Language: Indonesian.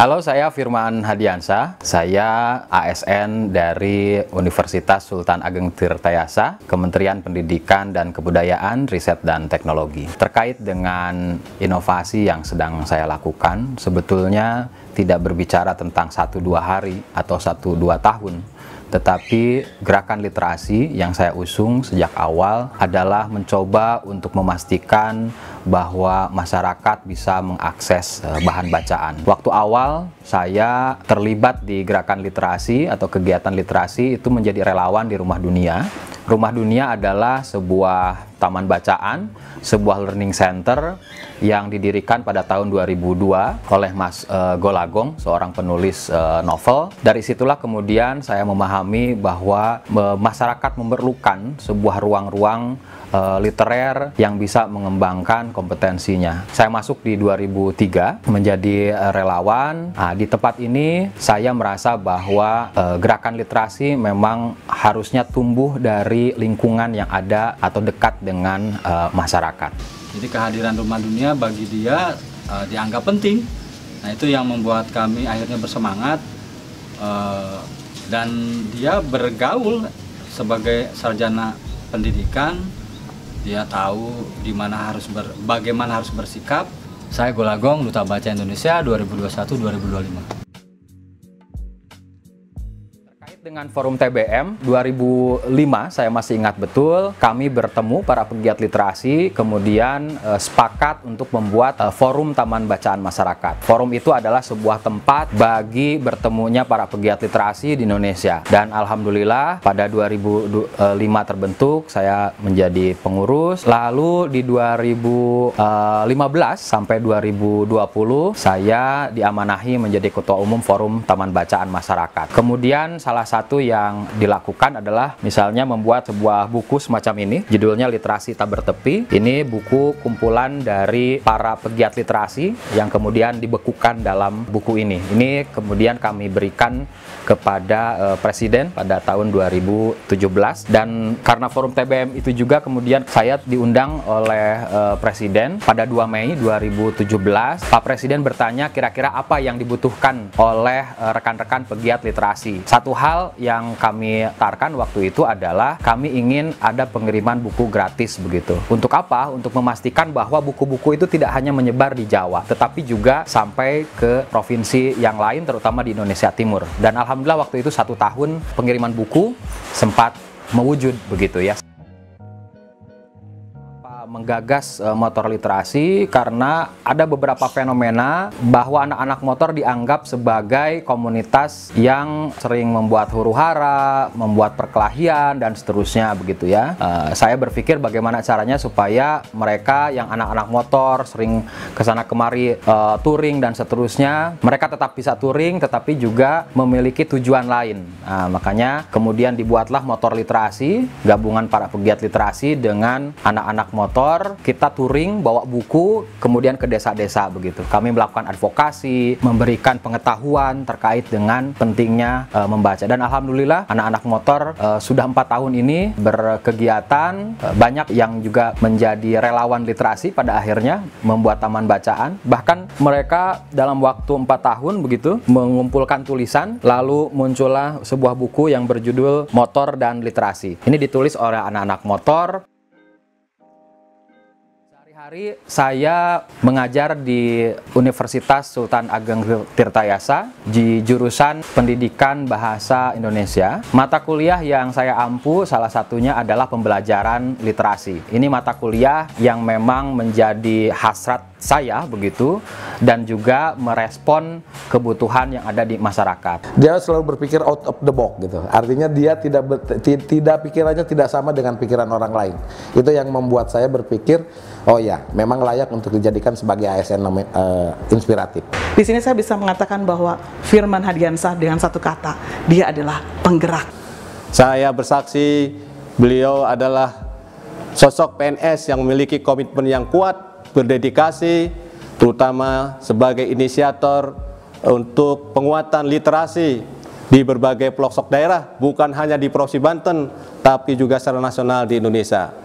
Halo, saya Firman Hadiansah. Saya ASN dari Universitas Sultan Ageng Tirtayasa, Kementerian Pendidikan dan Kebudayaan, Riset dan Teknologi. Terkait dengan inovasi yang sedang saya lakukan, sebetulnya tidak berbicara tentang 1-2 hari atau 1-2 tahun. Tetapi gerakan literasi yang saya usung sejak awal adalah mencoba untuk memastikan bahwa masyarakat bisa mengakses bahan bacaan. Waktu awal saya terlibat di gerakan literasi atau kegiatan literasi itu menjadi relawan di Rumah Dunia. Rumah Dunia adalah sebuah taman bacaan, sebuah learning center yang didirikan pada tahun 2002 oleh Mas Golagong, seorang penulis novel. Dari situlah kemudian saya memahami bahwa masyarakat memerlukan sebuah ruang-ruang literer yang bisa mengembangkan kompetensinya. Saya masuk di 2003 menjadi relawan. Nah, di tempat ini saya merasa bahwa gerakan literasi memang harusnya tumbuh dari lingkungan yang ada atau dekat dengan masyarakat. Jadi kehadiran Rumah Dunia bagi dia dianggap penting. Nah, itu yang membuat kami akhirnya bersemangat dan dia bergaul sebagai sarjana pendidikan. Dia tahu bagaimana harus bersikap. Saya Golagong, Duta Baca Indonesia 2021-2025. Dengan Forum TBM 2005, saya masih ingat betul, kami bertemu para pegiat literasi, kemudian sepakat untuk membuat Forum Taman Bacaan Masyarakat. Forum itu adalah sebuah tempat bagi bertemunya para pegiat literasi di Indonesia. Dan alhamdulillah pada 2005 terbentuk, saya menjadi pengurus. Lalu di 2015 sampai 2020, saya diamanahi menjadi Ketua Umum Forum Taman Bacaan Masyarakat. Kemudian salah satu yang dilakukan adalah misalnya membuat sebuah buku semacam ini, judulnya Literasi Tak Bertepi. Ini buku kumpulan dari para pegiat literasi yang kemudian dibekukan dalam buku ini. Ini kemudian kami berikan kepada Presiden pada tahun 2017, dan karena Forum TBM itu juga kemudian saya diundang oleh Presiden pada 2 Mei 2017. Pak Presiden bertanya kira-kira apa yang dibutuhkan oleh rekan-rekan pegiat literasi. Satu hal yang kami tarkan waktu itu adalah kami ingin ada pengiriman buku gratis begitu. Untuk apa? Untuk memastikan bahwa buku-buku itu tidak hanya menyebar di Jawa, tetapi juga sampai ke provinsi yang lain, terutama di Indonesia Timur. Dan alhamdulillah waktu itu 1 tahun pengiriman buku sempat mewujud begitu ya. Menggagas motor literasi karena ada beberapa fenomena bahwa anak-anak motor dianggap sebagai komunitas yang sering membuat huru-hara, membuat perkelahian dan seterusnya begitu ya. Saya berpikir bagaimana caranya supaya mereka yang anak-anak motor sering kesana kemari touring dan seterusnya, mereka tetap bisa touring tetapi juga memiliki tujuan lain. Makanya kemudian dibuatlah motor literasi, gabungan para pegiat literasi dengan anak-anak motor. Kita touring, bawa buku, kemudian ke desa-desa begitu. Kami melakukan advokasi, memberikan pengetahuan terkait dengan pentingnya membaca. Dan alhamdulillah anak-anak motor sudah 4 tahun ini berkegiatan, banyak yang juga menjadi relawan literasi pada akhirnya membuat taman bacaan. Bahkan mereka dalam waktu 4 tahun begitu mengumpulkan tulisan, lalu muncullah sebuah buku yang berjudul Motor dan Literasi. Ini ditulis oleh anak-anak motor. Hari saya mengajar di Universitas Sultan Ageng Tirtayasa di jurusan Pendidikan Bahasa Indonesia. Mata kuliah yang saya ampu salah satunya adalah pembelajaran literasi. Ini mata kuliah yang memang menjadi hasrat saya begitu dan juga merespon kebutuhan yang ada di masyarakat. Dia selalu berpikir out of the box gitu. Artinya dia tidak pikirannya tidak sama dengan pikiran orang lain. Itu yang membuat saya berpikir, oh ya, memang layak untuk dijadikan sebagai ASN inspiratif. Di sini saya bisa mengatakan bahwa Firman Hadiansah dengan satu kata, dia adalah penggerak. Saya bersaksi beliau adalah sosok PNS yang memiliki komitmen yang kuat, berdedikasi, terutama sebagai inisiator untuk penguatan literasi di berbagai pelosok daerah, bukan hanya di Provinsi Banten, tapi juga secara nasional di Indonesia.